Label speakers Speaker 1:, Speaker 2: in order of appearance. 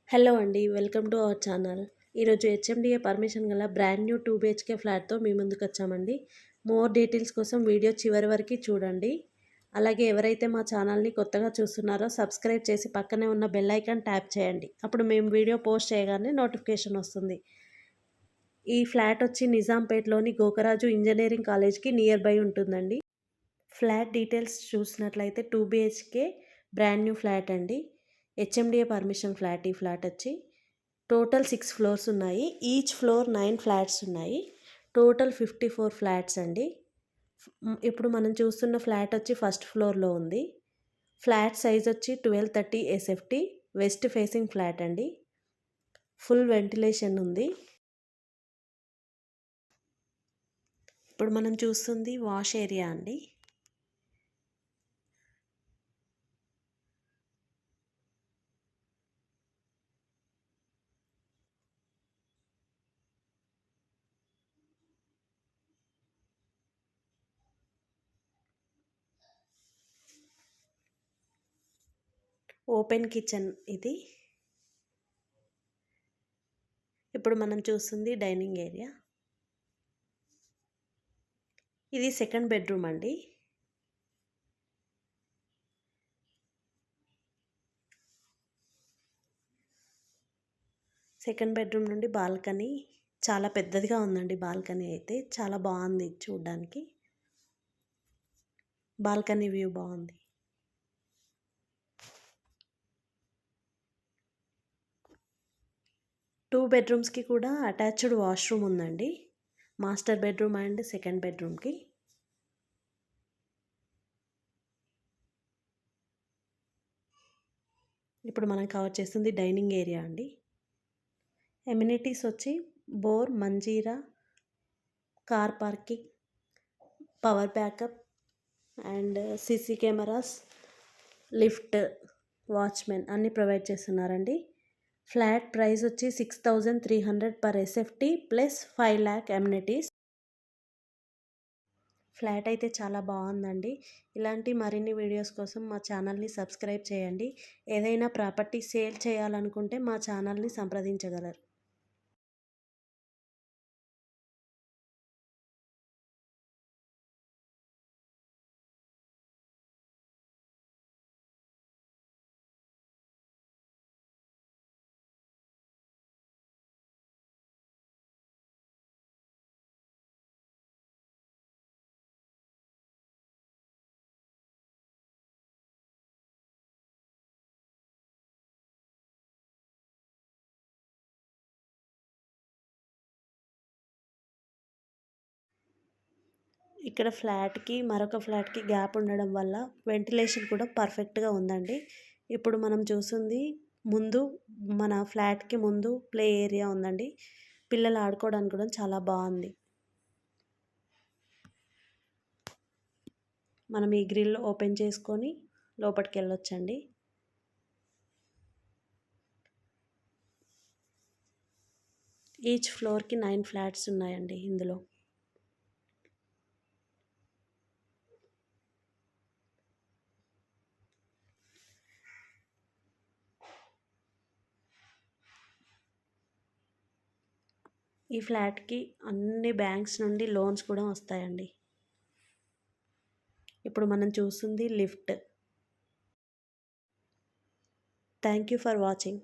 Speaker 1: Hello అండి. Welcome to our channel. ఈరోజు HMDA permission గల బ్రాండ్ న్యూ 2 బీహెచ్‌కే ఫ్లాట్‌తో మీ ముందుకొచ్చామండి. More details కోసం వీడియో చివరి వరకు చూడండి. అలాగే ఎవరైతే మా ఛానల్‌ని కొత్తగా చూస్తున్నారో సబ్స్క్రైబ్ చేసి పక్కనే ఉన్న బెల్ ఐకాన్ ట్యాప్ చేయండి. అప్పుడు మేము వీడియో పోస్ట్ చేయగానే నోటిఫికేషన్ వస్తుంది. ఈ ఫ్లాట్ వచ్చి నిజాంపేట్‌లోని గోకరాజు ఇంజినీరింగ్ కాలేజ్‌కి నియర్ బై ఉంటుందండి. ఫ్లాట్ డీటెయిల్స్ చూసినట్లయితే 2 బీహెచ్‌కే బ్రాండ్ న్యూ ఫ్లాట్ అండి. HMDA permission flat. ఈ ఫ్లాట్ వచ్చి టోటల్ 6 ఫ్లోర్స్ ఉన్నాయి. ఈచ్ ఫ్లోర్ 9 ఫ్లాట్స్ ఉన్నాయి. టోటల్ 54 ఫ్లాట్స్ అండి. ఇప్పుడు మనం చూస్తున్న ఫ్లాట్ వచ్చి ఫస్ట్ ఫ్లోర్లో ఉంది. ఫ్లాట్ సైజ్ వచ్చి 1230 ఎస్ఎఫ్టీ వెస్ట్ ఫేసింగ్ ఫ్లాట్ అండి. ఫుల్ వెంటిలేషన్ ఉంది. ఇప్పుడు మనం చూస్తుంది వాష్ ఏరియా అండి. ఓపెన్ కిచెన్ ఇది. ఇప్పుడు మనం చూస్తుంది డైనింగ్ ఏరియా. ఇది సెకండ్ బెడ్రూమ్ అండి. సెకండ్ బెడ్రూమ్ నుండి బాల్కనీ చాలా పెద్దదిగా ఉందండి. బాల్కనీ అయితే చాలా బాగుంది చూడ్డానికి. బాల్కనీ వ్యూ బాగుంది. టూ బెడ్రూమ్స్కి కూడా అటాచ్డ్ వాష్రూమ్ ఉందండి. మాస్టర్ బెడ్రూమ్ అండ్ సెకండ్ బెడ్రూమ్కి. ఇప్పుడు మనం కవర్ చేస్తుంది డైనింగ్ ఏరియా అండి. ఎమ్యూనిటీస్ వచ్చి bore, Manjeera, car parking, power backup and CC cameras, lift, watchman అన్నీ ప్రొవైడ్ చేస్తున్నారండి. ఫ్లాట్ ప్రైస్ వచ్చి 6300 per SFT plus 5 lakh amenities. Flat అయితే చాలా బాగుందండి. ఇలాంటి మరిన్ని వీడియోస్ కోసం మా ఛానల్ని సబ్స్క్రైబ్ చేయండి. ఏదైనా ప్రాపర్టీ సేల్ చేయాలనుకుంటే మా ఛానల్ని సంప్రదించగలరు. ఇక్కడ ఫ్లాట్కి మరొక ఫ్లాట్కి గ్యాప్ ఉండడం వల్ల వెంటిలేషన్ కూడా పర్ఫెక్ట్గా ఉందండి. ఇప్పుడు మనం చూస్తుంది ముందు మన ఫ్లాట్కి ముందు ప్లే ఏరియా ఉందండి. పిల్లలు ఆడుకోవడానికి కూడా చాలా బాగుంది. మనం ఈ గ్రిల్ ఓపెన్ చేసుకొని లోపలికి వెళ్ళొచ్చండి. ఈచ్ ఫ్లోర్కి 9 ఫ్లాట్స్ ఉన్నాయండి ఇందులో. ఈ ఫ్లాట్కి అన్ని బ్యాంక్స్ నుండి లోన్స్ కూడా వస్తాయండి. ఇప్పుడు మనం చూస్తుంది lift. Thank you for watching.